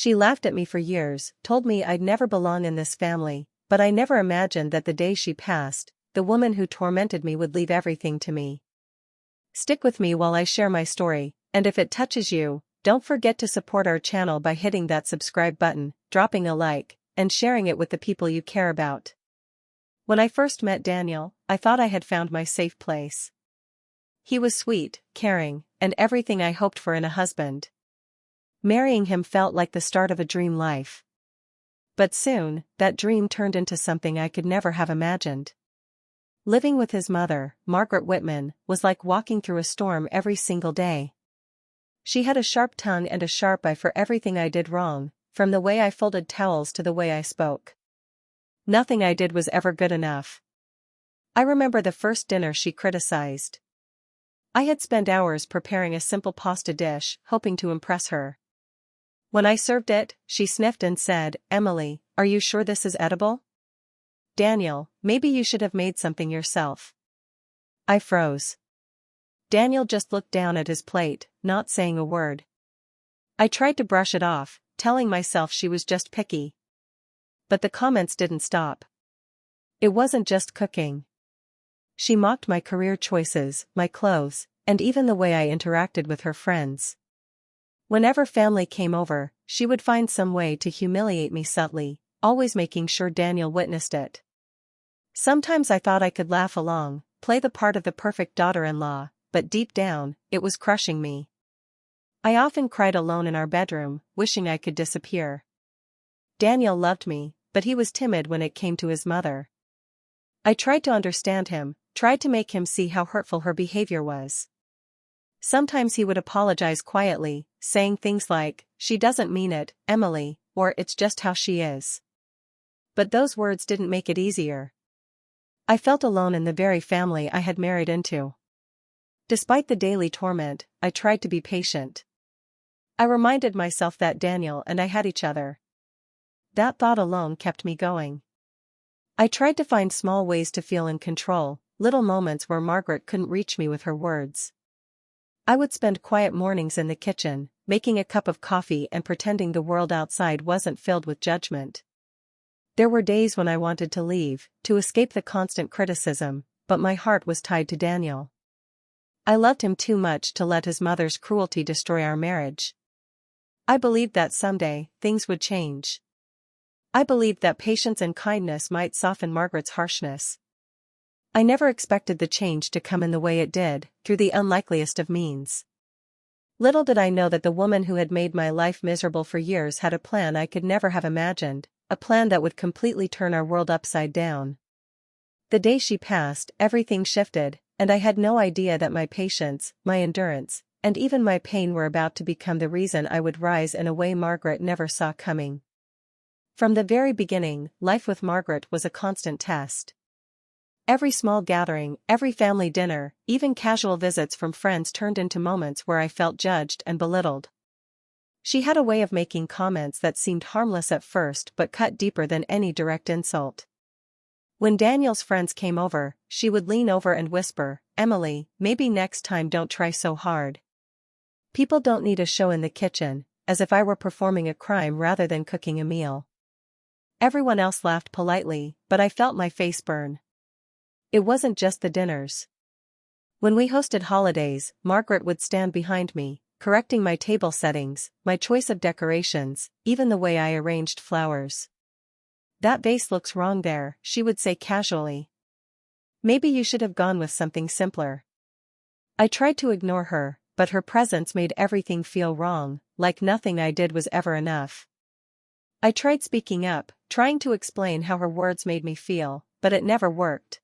She laughed at me for years, told me I'd never belong in this family, but I never imagined that the day she passed, the woman who tormented me would leave everything to me. Stick with me while I share my story, and if it touches you, don't forget to support our channel by hitting that subscribe button, dropping a like, and sharing it with the people you care about. When I first met Daniel, I thought I had found my safe place. He was sweet, caring, and everything I hoped for in a husband. Marrying him felt like the start of a dream life. But soon, that dream turned into something I could never have imagined. Living with his mother, Margaret Whitman, was like walking through a storm every single day. She had a sharp tongue and a sharp eye for everything I did wrong, from the way I folded towels to the way I spoke. Nothing I did was ever good enough. I remember the first dinner she criticized. I had spent hours preparing a simple pasta dish, hoping to impress her. When I served it, she sniffed and said, "Emily, are you sure this is edible? Daniel, maybe you should have made something yourself." I froze. Daniel just looked down at his plate, not saying a word. I tried to brush it off, telling myself she was just picky. But the comments didn't stop. It wasn't just cooking. She mocked my career choices, my clothes, and even the way I interacted with her friends. Whenever family came over, she would find some way to humiliate me subtly, always making sure Daniel witnessed it. Sometimes I thought I could laugh along, play the part of the perfect daughter-in-law, but deep down, it was crushing me. I often cried alone in our bedroom, wishing I could disappear. Daniel loved me, but he was timid when it came to his mother. I tried to understand him, tried to make him see how hurtful her behavior was. Sometimes he would apologize quietly, saying things like, "She doesn't mean it, Emily," or "It's just how she is." But those words didn't make it easier. I felt alone in the very family I had married into. Despite the daily torment, I tried to be patient. I reminded myself that Daniel and I had each other. That thought alone kept me going. I tried to find small ways to feel in control, little moments where Margaret couldn't reach me with her words. I would spend quiet mornings in the kitchen, making a cup of coffee and pretending the world outside wasn't filled with judgment. There were days when I wanted to leave, to escape the constant criticism, but my heart was tied to Daniel. I loved him too much to let his mother's cruelty destroy our marriage. I believed that someday, things would change. I believed that patience and kindness might soften Margaret's harshness. I never expected the change to come in the way it did, through the unlikeliest of means. Little did I know that the woman who had made my life miserable for years had a plan I could never have imagined, a plan that would completely turn our world upside down. The day she passed, everything shifted, and I had no idea that my patience, my endurance, and even my pain were about to become the reason I would rise in a way Margaret never saw coming. From the very beginning, life with Margaret was a constant test. Every small gathering, every family dinner, even casual visits from friends turned into moments where I felt judged and belittled. She had a way of making comments that seemed harmless at first but cut deeper than any direct insult. When Daniel's friends came over, she would lean over and whisper, "Emily, maybe next time don't try so hard. People don't need a show in the kitchen," as if I were performing a crime rather than cooking a meal. Everyone else laughed politely, but I felt my face burn. It wasn't just the dinners. When we hosted holidays, Margaret would stand behind me, correcting my table settings, my choice of decorations, even the way I arranged flowers. "That vase looks wrong there," she would say casually. "Maybe you should have gone with something simpler." I tried to ignore her, but her presence made everything feel wrong, like nothing I did was ever enough. I tried speaking up, trying to explain how her words made me feel, but it never worked.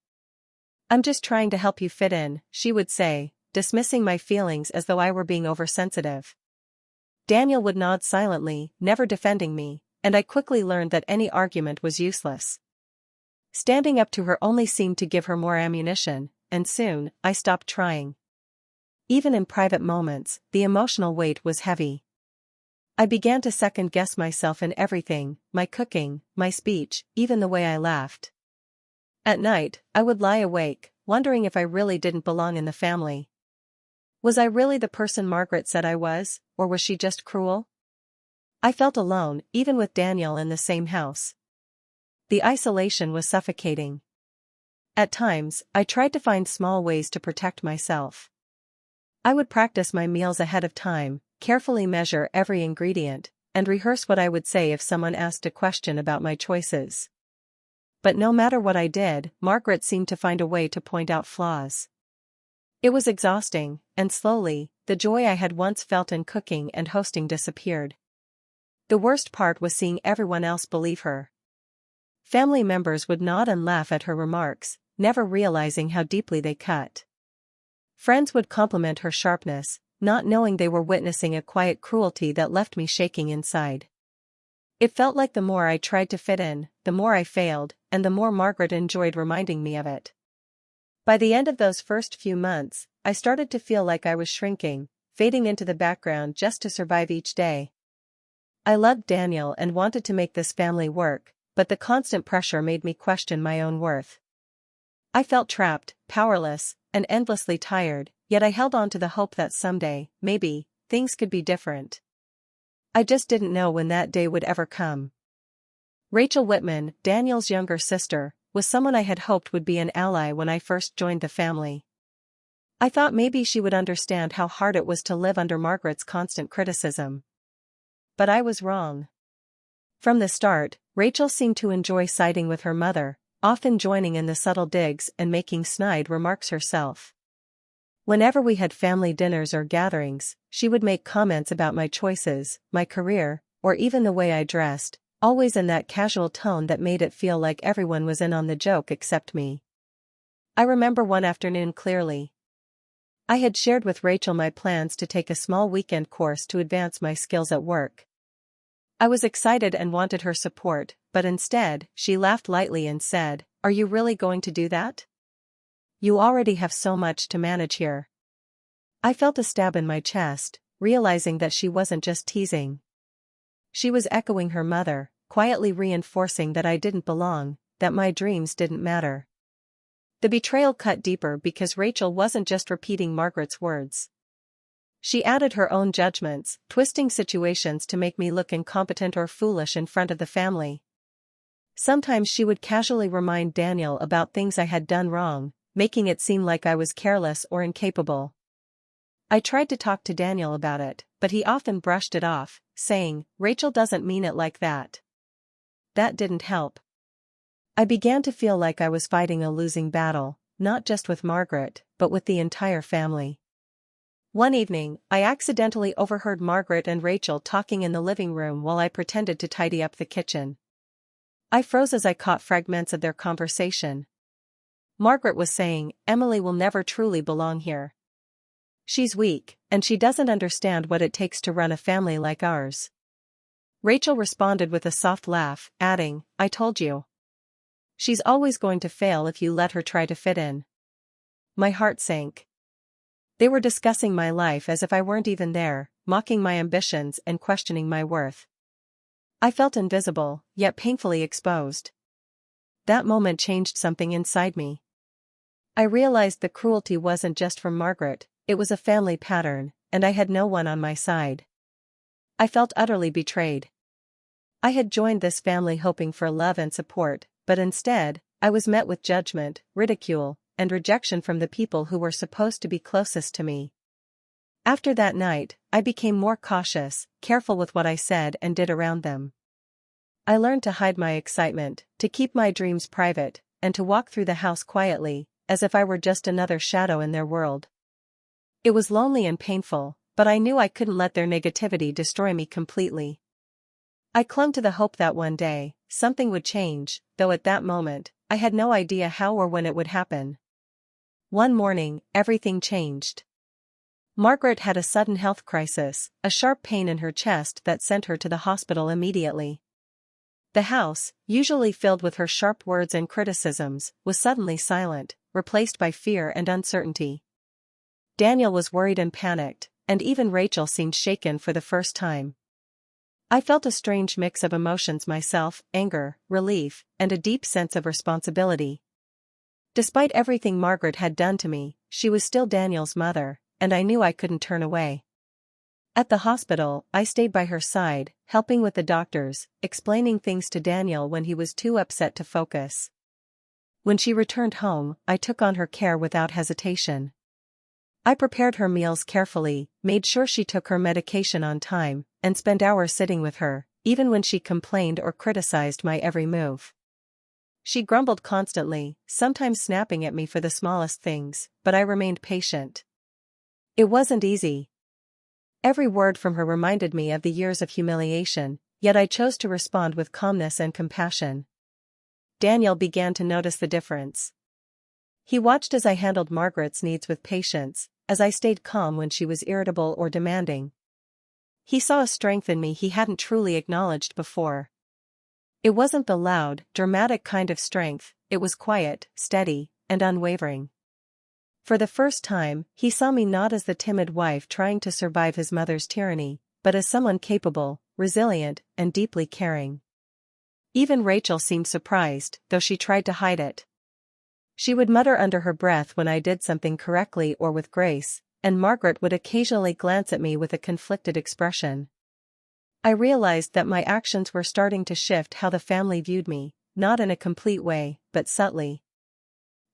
"I'm just trying to help you fit in," she would say, dismissing my feelings as though I were being oversensitive. Daniel would nod silently, never defending me, and I quickly learned that any argument was useless. Standing up to her only seemed to give her more ammunition, and soon, I stopped trying. Even in private moments, the emotional weight was heavy. I began to second-guess myself in everything, my cooking, my speech, even the way I laughed. At night, I would lie awake, wondering if I really didn't belong in the family. Was I really the person Margaret said I was, or was she just cruel? I felt alone, even with Daniel in the same house. The isolation was suffocating. At times, I tried to find small ways to protect myself. I would practice my meals ahead of time, carefully measure every ingredient, and rehearse what I would say if someone asked a question about my choices. But no matter what I did, Margaret seemed to find a way to point out flaws. It was exhausting, and slowly, the joy I had once felt in cooking and hosting disappeared. The worst part was seeing everyone else believe her. Family members would nod and laugh at her remarks, never realizing how deeply they cut. Friends would compliment her sharpness, not knowing they were witnessing a quiet cruelty that left me shaking inside. It felt like the more I tried to fit in, the more I failed, and the more Margaret enjoyed reminding me of it. By the end of those first few months, I started to feel like I was shrinking, fading into the background just to survive each day. I loved Daniel and wanted to make this family work, but the constant pressure made me question my own worth. I felt trapped, powerless, and endlessly tired, yet I held on to the hope that someday, maybe, things could be different. I just didn't know when that day would ever come. Rachel Whitman, Daniel's younger sister, was someone I had hoped would be an ally when I first joined the family. I thought maybe she would understand how hard it was to live under Margaret's constant criticism. But I was wrong. From the start, Rachel seemed to enjoy siding with her mother, often joining in the subtle digs and making snide remarks herself. Whenever we had family dinners or gatherings, she would make comments about my choices, my career, or even the way I dressed, always in that casual tone that made it feel like everyone was in on the joke except me. I remember one afternoon clearly. I had shared with Rachel my plans to take a small weekend course to advance my skills at work. I was excited and wanted her support, but instead, she laughed lightly and said, "Are you really going to do that? You already have so much to manage here." I felt a stab in my chest, realizing that she wasn't just teasing. She was echoing her mother, quietly reinforcing that I didn't belong, that my dreams didn't matter. The betrayal cut deeper because Rachel wasn't just repeating Margaret's words. She added her own judgments, twisting situations to make me look incompetent or foolish in front of the family. Sometimes she would casually remind Daniel about things I had done wrong, making it seem like I was careless or incapable. I tried to talk to Daniel about it, but he often brushed it off, saying, "Rachel doesn't mean it like that." That didn't help. I began to feel like I was fighting a losing battle, not just with Margaret, but with the entire family. One evening, I accidentally overheard Margaret and Rachel talking in the living room while I pretended to tidy up the kitchen. I froze as I caught fragments of their conversation. Margaret was saying, "Emily will never truly belong here. She's weak, and she doesn't understand what it takes to run a family like ours." Rachel responded with a soft laugh, adding, "I told you. She's always going to fail if you let her try to fit in." My heart sank. They were discussing my life as if I weren't even there, mocking my ambitions and questioning my worth. I felt invisible, yet painfully exposed. That moment changed something inside me. I realized the cruelty wasn't just from Margaret, it was a family pattern, and I had no one on my side. I felt utterly betrayed. I had joined this family hoping for love and support, but instead, I was met with judgment, ridicule, and rejection from the people who were supposed to be closest to me. After that night, I became more cautious, careful with what I said and did around them. I learned to hide my excitement, to keep my dreams private, and to walk through the house quietly, as if I were just another shadow in their world. It was lonely and painful, but I knew I couldn't let their negativity destroy me completely. I clung to the hope that one day, something would change, though at that moment, I had no idea how or when it would happen. One morning, everything changed. Margaret had a sudden health crisis, a sharp pain in her chest that sent her to the hospital immediately. The house, usually filled with her sharp words and criticisms, was suddenly silent, replaced by fear and uncertainty. Daniel was worried and panicked, and even Rachel seemed shaken for the first time. I felt a strange mix of emotions myself, anger, relief, and a deep sense of responsibility. Despite everything Margaret had done to me, she was still Daniel's mother, and I knew I couldn't turn away. At the hospital, I stayed by her side, helping with the doctors, explaining things to Daniel when he was too upset to focus. When she returned home, I took on her care without hesitation. I prepared her meals carefully, made sure she took her medication on time, and spent hours sitting with her, even when she complained or criticized my every move. She grumbled constantly, sometimes snapping at me for the smallest things, but I remained patient. It wasn't easy. Every word from her reminded me of the years of humiliation, yet I chose to respond with calmness and compassion. Daniel began to notice the difference. He watched as I handled Margaret's needs with patience, as I stayed calm when she was irritable or demanding. He saw a strength in me he hadn't truly acknowledged before. It wasn't the loud, dramatic kind of strength, it was quiet, steady, and unwavering. For the first time, he saw me not as the timid wife trying to survive his mother's tyranny, but as someone capable, resilient, and deeply caring. Even Rachel seemed surprised, though she tried to hide it. She would mutter under her breath when I did something correctly or with grace, and Margaret would occasionally glance at me with a conflicted expression. I realized that my actions were starting to shift how the family viewed me, not in a complete way, but subtly.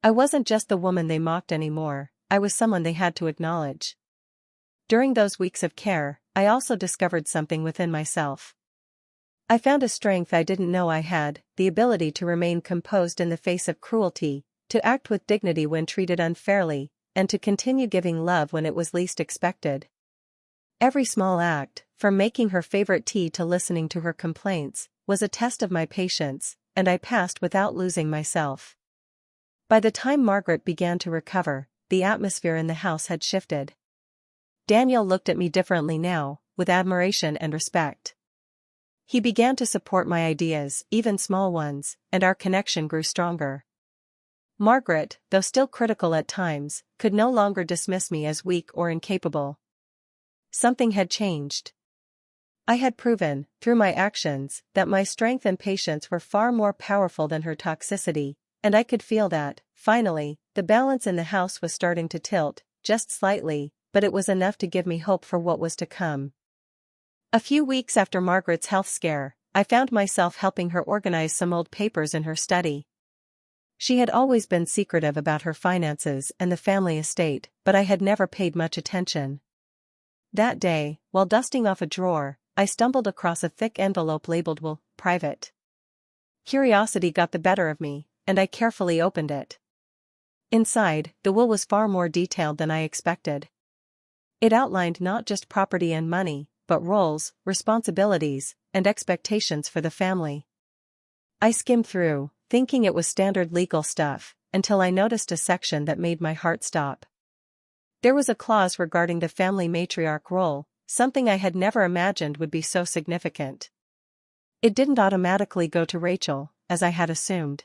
I wasn't just the woman they mocked anymore, I was someone they had to acknowledge. During those weeks of care, I also discovered something within myself. I found a strength I didn't know I had, the ability to remain composed in the face of cruelty, to act with dignity when treated unfairly, and to continue giving love when it was least expected. Every small act, from making her favorite tea to listening to her complaints, was a test of my patience, and I passed without losing myself. By the time Margaret began to recover, the atmosphere in the house had shifted. Daniel looked at me differently now, with admiration and respect. He began to support my ideas, even small ones, and our connection grew stronger. Margaret, though still critical at times, could no longer dismiss me as weak or incapable. Something had changed. I had proven, through my actions, that my strength and patience were far more powerful than her toxicity, and I could feel that, finally, the balance in the house was starting to tilt, just slightly, but it was enough to give me hope for what was to come. A few weeks after Margaret's health scare, I found myself helping her organize some old papers in her study. She had always been secretive about her finances and the family estate, but I had never paid much attention. That day, while dusting off a drawer, I stumbled across a thick envelope labeled "Will, Private." Curiosity got the better of me, and I carefully opened it. Inside, the will was far more detailed than I expected. It outlined not just property and money, but roles, responsibilities, and expectations for the family. I skimmed through, thinking it was standard legal stuff, until I noticed a section that made my heart stop. There was a clause regarding the family matriarch role, something I had never imagined would be so significant. It didn't automatically go to Rachel, as I had assumed.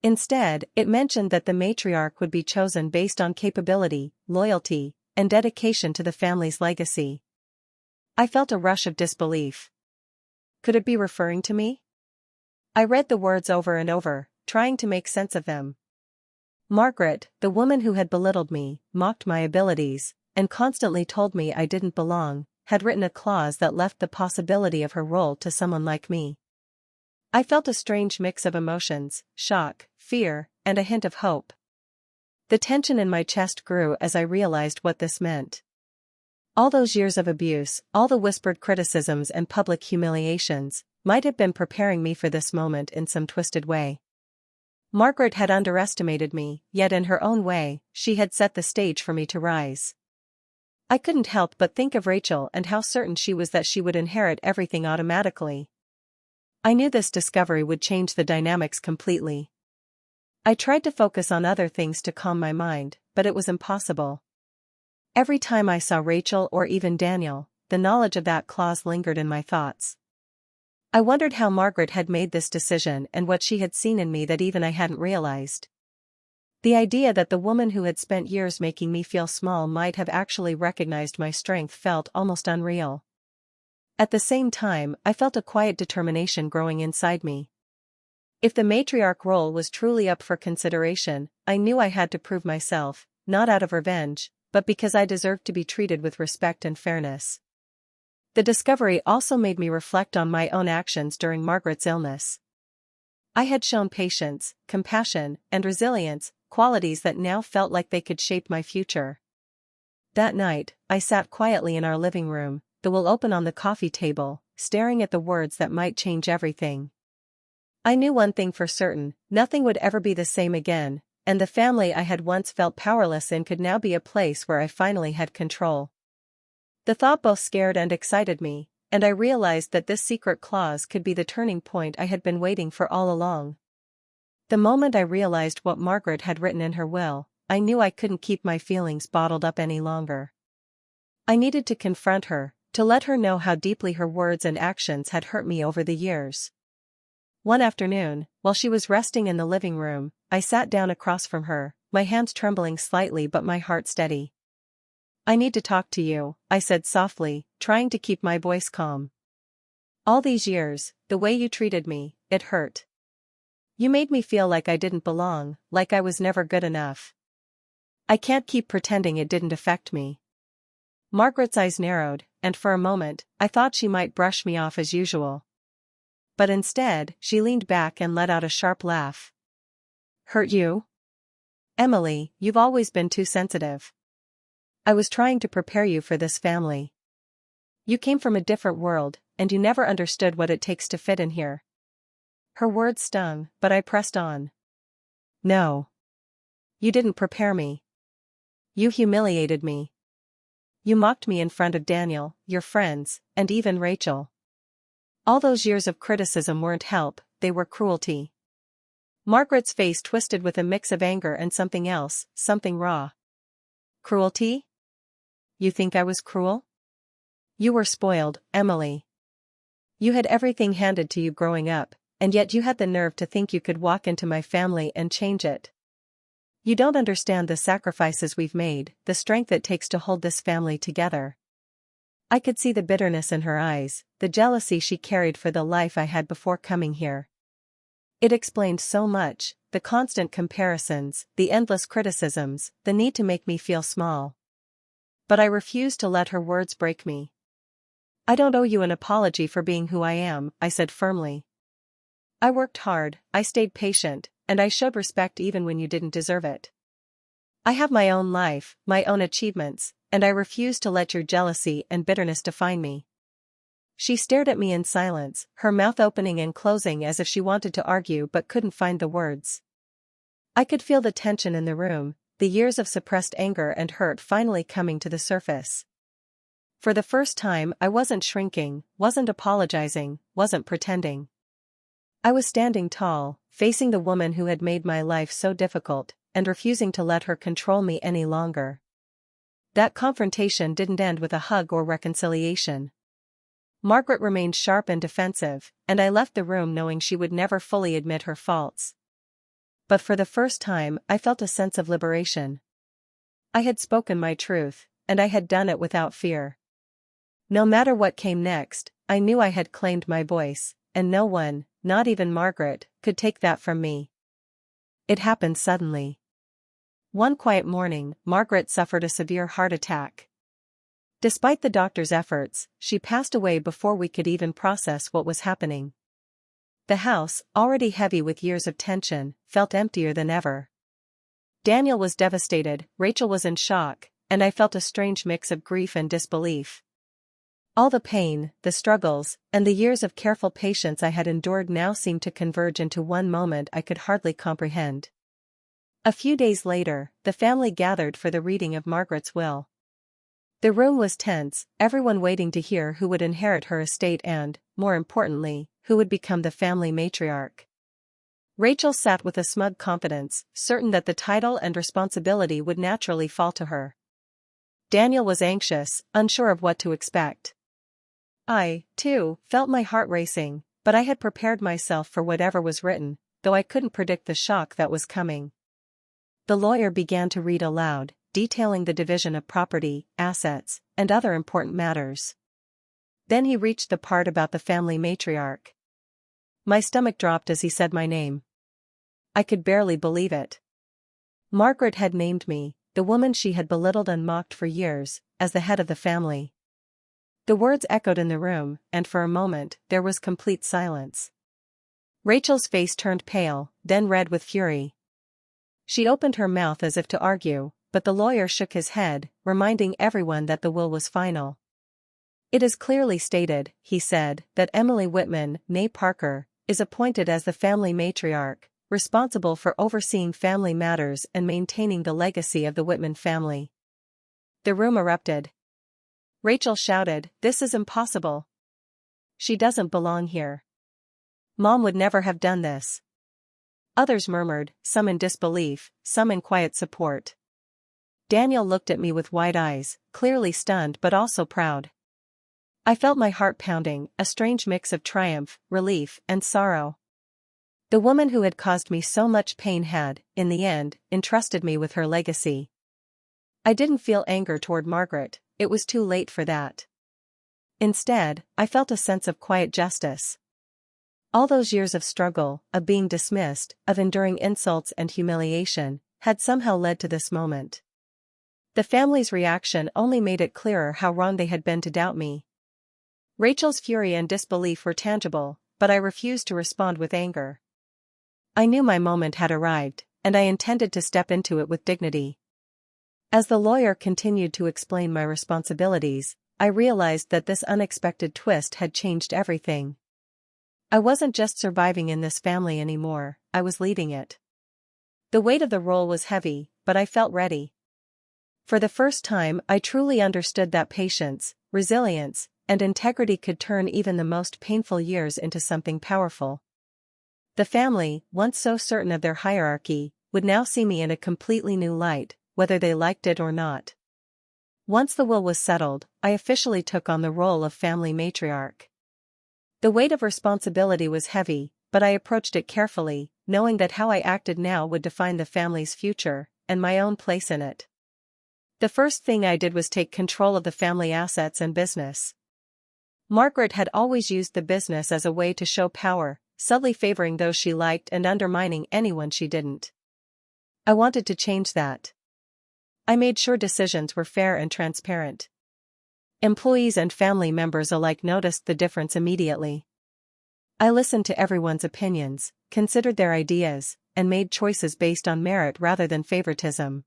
Instead, it mentioned that the matriarch would be chosen based on capability, loyalty, and dedication to the family's legacy. I felt a rush of disbelief. Could it be referring to me? I read the words over and over, trying to make sense of them. Margaret, the woman who had belittled me, mocked my abilities, and constantly told me I didn't belong, had written a clause that left the possibility of her role to someone like me. I felt a strange mix of emotions, shock, fear, and a hint of hope. The tension in my chest grew as I realized what this meant. All those years of abuse, all the whispered criticisms and public humiliations, might have been preparing me for this moment in some twisted way. Margaret had underestimated me, yet in her own way, she had set the stage for me to rise. I couldn't help but think of Rachel and how certain she was that she would inherit everything automatically. I knew this discovery would change the dynamics completely. I tried to focus on other things to calm my mind, but it was impossible. Every time I saw Rachel or even Daniel, the knowledge of that clause lingered in my thoughts. I wondered how Margaret had made this decision and what she had seen in me that even I hadn't realized. The idea that the woman who had spent years making me feel small might have actually recognized my strength felt almost unreal. At the same time, I felt a quiet determination growing inside me. If the matriarch role was truly up for consideration, I knew I had to prove myself, not out of revenge, but because I deserved to be treated with respect and fairness. The discovery also made me reflect on my own actions during Margaret's illness. I had shown patience, compassion, and resilience, qualities that now felt like they could shape my future. That night, I sat quietly in our living room, the will open on the coffee table, staring at the words that might change everything. I knew one thing for certain: nothing would ever be the same again, and the family I had once felt powerless in could now be a place where I finally had control. The thought both scared and excited me, and I realized that this secret clause could be the turning point I had been waiting for all along. The moment I realized what Margaret had written in her will, I knew I couldn't keep my feelings bottled up any longer. I needed to confront her, to let her know how deeply her words and actions had hurt me over the years. One afternoon, while she was resting in the living room, I sat down across from her, my hands trembling slightly but my heart steady. "I need to talk to you," I said softly, trying to keep my voice calm. "All these years, the way you treated me, it hurt. You made me feel like I didn't belong, like I was never good enough. I can't keep pretending it didn't affect me." Margaret's eyes narrowed, and for a moment, I thought she might brush me off as usual. But instead, she leaned back and let out a sharp laugh. "Hurt you? Emily, you've always been too sensitive. I was trying to prepare you for this family. You came from a different world, and you never understood what it takes to fit in here." Her words stung, but I pressed on. "No. You didn't prepare me. You humiliated me. You mocked me in front of Daniel, your friends, and even Rachel. All those years of criticism weren't help, they were cruelty." Margaret's face twisted with a mix of anger and something else, something raw. "Cruelty? You think I was cruel? You were spoiled, Emily. You had everything handed to you growing up, and yet you had the nerve to think you could walk into my family and change it. You don't understand the sacrifices we've made, the strength it takes to hold this family together." I could see the bitterness in her eyes, the jealousy she carried for the life I had before coming here. It explained so much: the constant comparisons, the endless criticisms, the need to make me feel small. But I refused to let her words break me. "I don't owe you an apology for being who I am," I said firmly. "I worked hard, I stayed patient, and I showed respect even when you didn't deserve it. I have my own life, my own achievements, and I refuse to let your jealousy and bitterness define me." She stared at me in silence, her mouth opening and closing as if she wanted to argue but couldn't find the words. I could feel the tension in the room, the years of suppressed anger and hurt finally coming to the surface. For the first time, I wasn't shrinking, wasn't apologizing, wasn't pretending. I was standing tall, facing the woman who had made my life so difficult, and refusing to let her control me any longer. That confrontation didn't end with a hug or reconciliation. Margaret remained sharp and defensive, and I left the room knowing she would never fully admit her faults. But for the first time, I felt a sense of liberation. I had spoken my truth, and I had done it without fear. No matter what came next, I knew I had claimed my voice, and no one, not even Margaret, could take that from me. It happened suddenly. One quiet morning, Margaret suffered a severe heart attack. Despite the doctor's efforts, she passed away before we could even process what was happening. The house, already heavy with years of tension, felt emptier than ever. Daniel was devastated, Rachel was in shock, and I felt a strange mix of grief and disbelief. All the pain, the struggles, and the years of careful patience I had endured now seemed to converge into one moment I could hardly comprehend. A few days later, the family gathered for the reading of Margaret's will. The room was tense, everyone waiting to hear who would inherit her estate and, more importantly, who would become the family matriarch. Rachel sat with a smug confidence, certain that the title and responsibility would naturally fall to her. Daniel was anxious, unsure of what to expect. I, too, felt my heart racing, but I had prepared myself for whatever was written, though I couldn't predict the shock that was coming. The lawyer began to read aloud, detailing the division of property, assets, and other important matters. Then he reached the part about the family matriarch. My stomach dropped as he said my name. I could barely believe it. Margaret had named me, the woman she had belittled and mocked for years, as the head of the family. The words echoed in the room, and for a moment, there was complete silence. Rachel's face turned pale, then red with fury. She opened her mouth as if to argue, but the lawyer shook his head, reminding everyone that the will was final. "It is clearly stated," he said, "that Emily Whitman, née Parker, is appointed as the family matriarch, responsible for overseeing family matters and maintaining the legacy of the Whitman family." The room erupted. Rachel shouted, "This is impossible. She doesn't belong here. Mom would never have done this." Others murmured, some in disbelief, some in quiet support. Daniel looked at me with wide eyes, clearly stunned but also proud. I felt my heart pounding, a strange mix of triumph, relief, and sorrow. The woman who had caused me so much pain had, in the end, entrusted me with her legacy. I didn't feel anger toward Margaret, it was too late for that. Instead, I felt a sense of quiet justice. All those years of struggle, of being dismissed, of enduring insults and humiliation, had somehow led to this moment. The family's reaction only made it clearer how wrong they had been to doubt me. Rachel's fury and disbelief were tangible, but I refused to respond with anger. I knew my moment had arrived, and I intended to step into it with dignity. As the lawyer continued to explain my responsibilities, I realized that this unexpected twist had changed everything. I wasn't just surviving in this family anymore, I was leading it. The weight of the role was heavy, but I felt ready. For the first time, I truly understood that patience, resilience, and integrity could turn even the most painful years into something powerful. The family, once so certain of their hierarchy, would now see me in a completely new light, whether they liked it or not. Once the will was settled, I officially took on the role of family matriarch. The weight of responsibility was heavy, but I approached it carefully, knowing that how I acted now would define the family's future, and my own place in it. The first thing I did was take control of the family assets and business. Margaret had always used the business as a way to show power, subtly favoring those she liked and undermining anyone she didn't. I wanted to change that. I made sure decisions were fair and transparent. Employees and family members alike noticed the difference immediately. I listened to everyone's opinions, considered their ideas, and made choices based on merit rather than favoritism.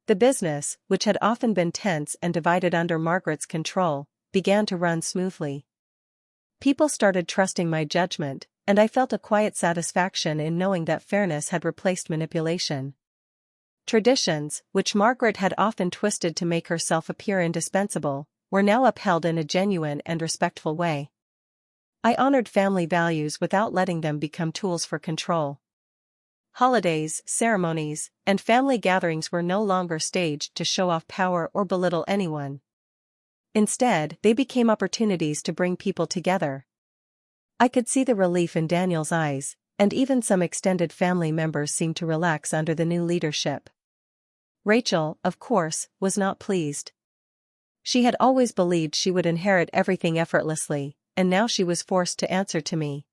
The business, which had often been tense and divided under Margaret's control, began to run smoothly. People started trusting my judgment, and I felt a quiet satisfaction in knowing that fairness had replaced manipulation. Traditions, which Margaret had often twisted to make herself appear indispensable, were now upheld in a genuine and respectful way. I honored family values without letting them become tools for control. Holidays, ceremonies, and family gatherings were no longer staged to show off power or belittle anyone. Instead, they became opportunities to bring people together. I could see the relief in Daniel's eyes, and even some extended family members seemed to relax under the new leadership. Rachel, of course, was not pleased. She had always believed she would inherit everything effortlessly, and now she was forced to answer to me.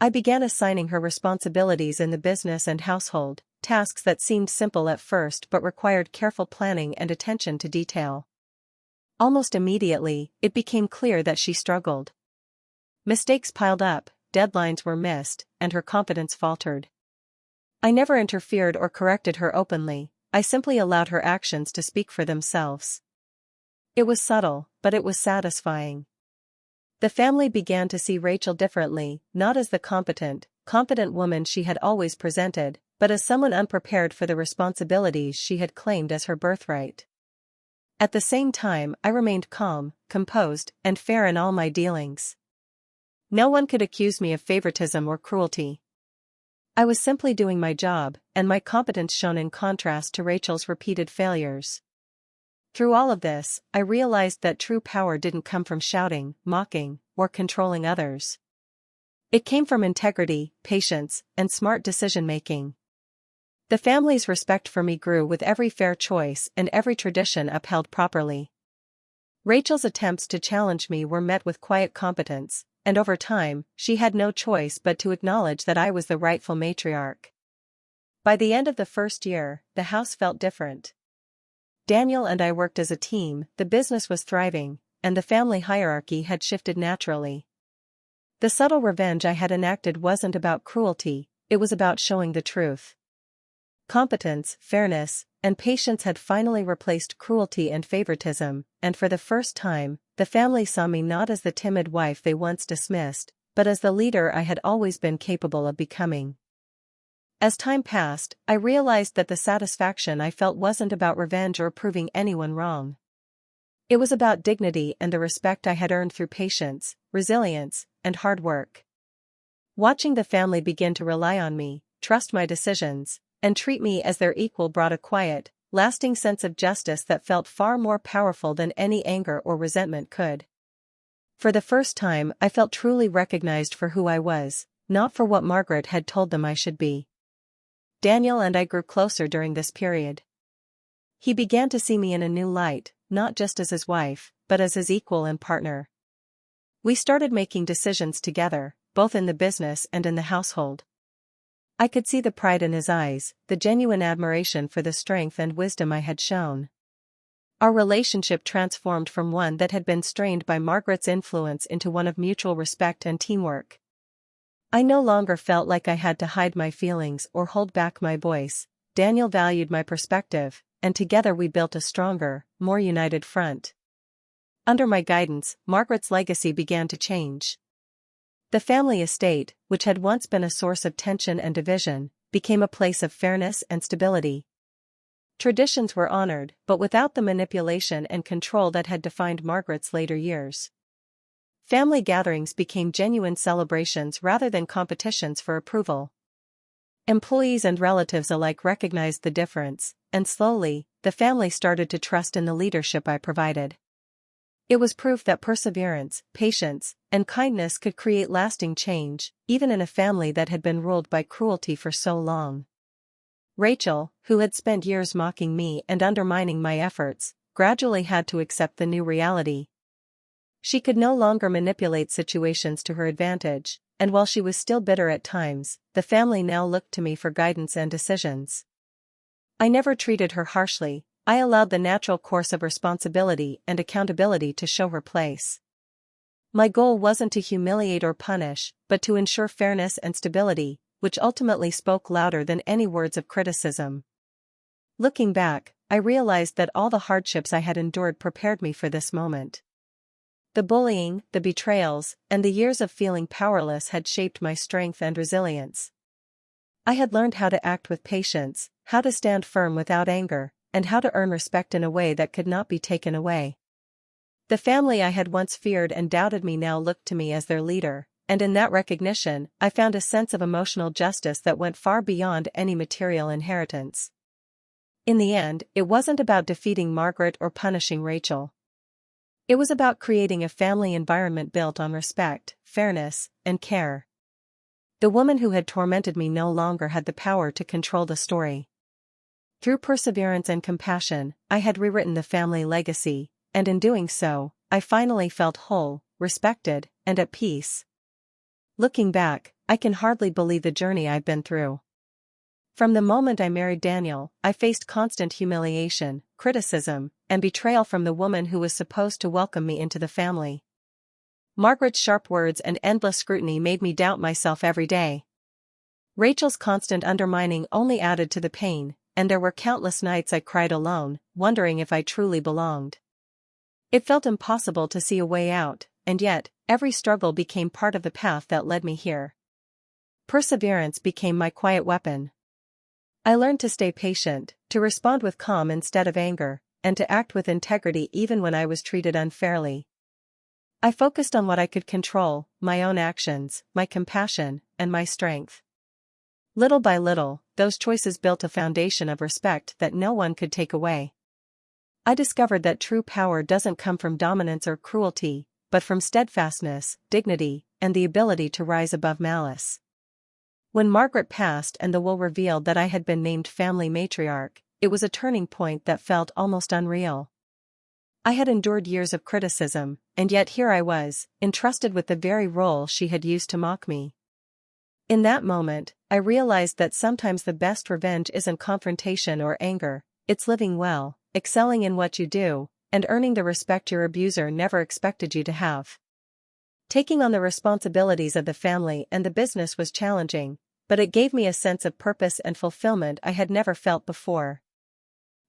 I began assigning her responsibilities in the business and household, tasks that seemed simple at first but required careful planning and attention to detail. Almost immediately, it became clear that she struggled. Mistakes piled up, deadlines were missed, and her confidence faltered. I never interfered or corrected her openly, I simply allowed her actions to speak for themselves. It was subtle, but it was satisfying. The family began to see Rachel differently, not as the confident woman she had always presented, but as someone unprepared for the responsibilities she had claimed as her birthright. At the same time, I remained calm, composed, and fair in all my dealings. No one could accuse me of favoritism or cruelty. I was simply doing my job, and my competence shone in contrast to Rachel's repeated failures. Through all of this, I realized that true power didn't come from shouting, mocking, or controlling others. It came from integrity, patience, and smart decision-making. The family's respect for me grew with every fair choice and every tradition upheld properly. Rachel's attempts to challenge me were met with quiet competence, and over time, she had no choice but to acknowledge that I was the rightful matriarch. By the end of the first year, the house felt different. Daniel and I worked as a team, the business was thriving, and the family hierarchy had shifted naturally. The subtle revenge I had enacted wasn't about cruelty, it was about showing the truth. Competence, fairness, and patience had finally replaced cruelty and favoritism, and for the first time, the family saw me not as the timid wife they once dismissed, but as the leader I had always been capable of becoming. As time passed, I realized that the satisfaction I felt wasn't about revenge or proving anyone wrong. It was about dignity and the respect I had earned through patience, resilience, and hard work. Watching the family begin to rely on me, trust my decisions, and treat me as their equal brought a quiet, lasting sense of justice that felt far more powerful than any anger or resentment could. For the first time, I felt truly recognized for who I was, not for what Margaret had told them I should be. Daniel and I grew closer during this period. He began to see me in a new light, not just as his wife, but as his equal and partner. We started making decisions together, both in the business and in the household. I could see the pride in his eyes, the genuine admiration for the strength and wisdom I had shown. Our relationship transformed from one that had been strained by Margaret's influence into one of mutual respect and teamwork. I no longer felt like I had to hide my feelings or hold back my voice. Daniel valued my perspective, and together we built a stronger, more united front. Under my guidance, Margaret's legacy began to change. The family estate, which had once been a source of tension and division, became a place of fairness and stability. Traditions were honored, but without the manipulation and control that had defined Margaret's later years. Family gatherings became genuine celebrations rather than competitions for approval. Employees and relatives alike recognized the difference, and slowly, the family started to trust in the leadership I provided. It was proof that perseverance, patience, and kindness could create lasting change, even in a family that had been ruled by cruelty for so long. Rachel, who had spent years mocking me and undermining my efforts, gradually had to accept the new reality. She could no longer manipulate situations to her advantage, and while she was still bitter at times, the family now looked to me for guidance and decisions. I never treated her harshly. I allowed the natural course of responsibility and accountability to show her place. My goal wasn't to humiliate or punish, but to ensure fairness and stability, which ultimately spoke louder than any words of criticism. Looking back, I realized that all the hardships I had endured prepared me for this moment. The bullying, the betrayals, and the years of feeling powerless had shaped my strength and resilience. I had learned how to act with patience, how to stand firm without anger, and how to earn respect in a way that could not be taken away. The family I had once feared and doubted me now looked to me as their leader, and in that recognition, I found a sense of emotional justice that went far beyond any material inheritance. In the end, it wasn't about defeating Margaret or punishing Rachel. It was about creating a family environment built on respect, fairness, and care. The woman who had tormented me no longer had the power to control the story. Through perseverance and compassion, I had rewritten the family legacy, and in doing so, I finally felt whole, respected, and at peace. Looking back, I can hardly believe the journey I've been through. From the moment I married Daniel, I faced constant humiliation, criticism, and betrayal from the woman who was supposed to welcome me into the family. Margaret's sharp words and endless scrutiny made me doubt myself every day. Rachel's constant undermining only added to the pain, and there were countless nights I cried alone, wondering if I truly belonged. It felt impossible to see a way out, and yet, every struggle became part of the path that led me here. Perseverance became my quiet weapon. I learned to stay patient, to respond with calm instead of anger, and to act with integrity even when I was treated unfairly. I focused on what I could control, my own actions, my compassion, and my strength. Little by little, those choices built a foundation of respect that no one could take away. I discovered that true power doesn't come from dominance or cruelty, but from steadfastness, dignity, and the ability to rise above malice. When Margaret passed and the will revealed that I had been named family matriarch, it was a turning point that felt almost unreal. I had endured years of criticism, and yet here I was, entrusted with the very role she had used to mock me. In that moment, I realized that sometimes the best revenge isn't confrontation or anger, it's living well, excelling in what you do, and earning the respect your abuser never expected you to have. Taking on the responsibilities of the family and the business was challenging, but it gave me a sense of purpose and fulfillment I had never felt before.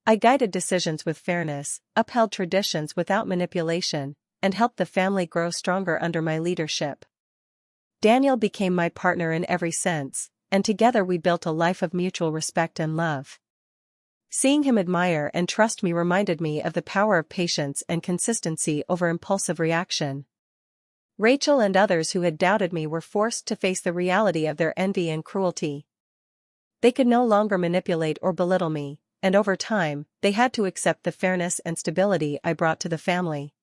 I guided decisions with fairness, upheld traditions without manipulation, and helped the family grow stronger under my leadership. Daniel became my partner in every sense, and together we built a life of mutual respect and love. Seeing him admire and trust me reminded me of the power of patience and consistency over impulsive reaction. Rachel and others who had doubted me were forced to face the reality of their envy and cruelty. They could no longer manipulate or belittle me, and over time, they had to accept the fairness and stability I brought to the family.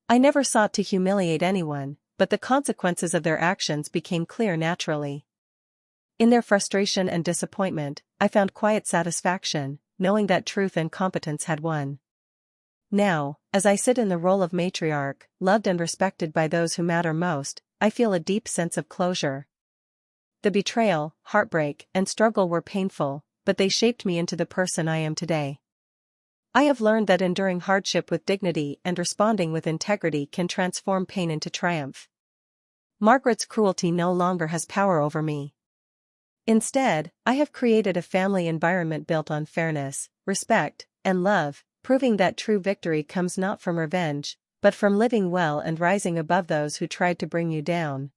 I never sought to humiliate anyone, but the consequences of their actions became clear naturally. In their frustration and disappointment, I found quiet satisfaction, knowing that truth and competence had won. Now, as I sit in the role of matriarch, loved and respected by those who matter most, I feel a deep sense of closure. The betrayal, heartbreak, and struggle were painful, but they shaped me into the person I am today. I have learned that enduring hardship with dignity and responding with integrity can transform pain into triumph. Margaret's cruelty no longer has power over me. Instead, I have created a family environment built on fairness, respect, and love, proving that true victory comes not from revenge, but from living well and rising above those who tried to bring you down.